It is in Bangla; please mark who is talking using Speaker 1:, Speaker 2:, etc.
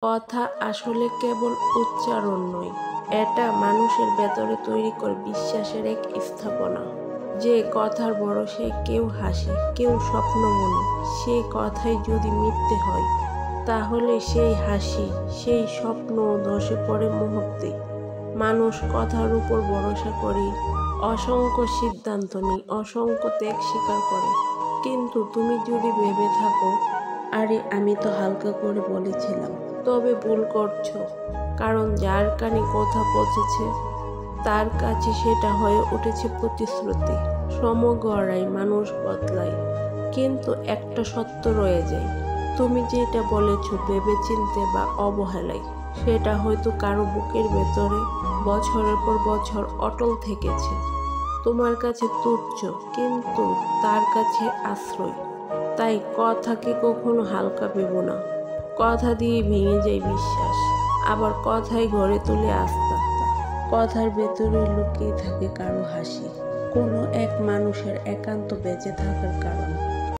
Speaker 1: কথা আসলে কেবল উচ্চারণ নয়, এটা মানুষের ভেতরে তৈরি করে বিশ্বাসের এক স্থাপনা। যে কথার ভরসায় কেউ হাসে, কেউ স্বপ্ন বনে, সেই কথাই যদি মিথ্যে হয়, তাহলে সেই হাসি, সেই স্বপ্ন ধসে পড়ে মুহূর্তে। মানুষ কথার উপর ভরসা করে অসংখ্য সিদ্ধান্ত নেয়, অসংখ্য ত্যাগ স্বীকার করে। কিন্তু তুমি যদি ভেবে থাকো, আরে আমি তো হালকা করে বলেছিলাম, তবে ভুল করছো। কারণ যার কানে কথা পৌঁছেছে, তার কাছে সেটা হয়ে উঠেছে প্রতিশ্রুতি। সময় গড়ায়, মানুষ বদলায়, কিন্তু একটা সত্য রয়ে যায়। তুমি যেটা বলেছ ভেবেচিন্তে বা অবহেলায়, সেটা হয়তো কারো বুকের ভেতরে বছরের পর বছর অটল থেকেছে। তোমার কাছে তুচ্ছ, কিন্তু তার কাছে আশ্রয়। তাই কথাকে কখনো হালকা ভেবো না। কথা দিয়ে ভেঙে যায় বিশ্বাস, আবার কথাই গড়ে তোলে আস্থা। কথার ভেতরে লুকিয়ে থাকে কারো হাসি, কোনো এক মানুষের একান্ত বেঁচে থাকার কারণ।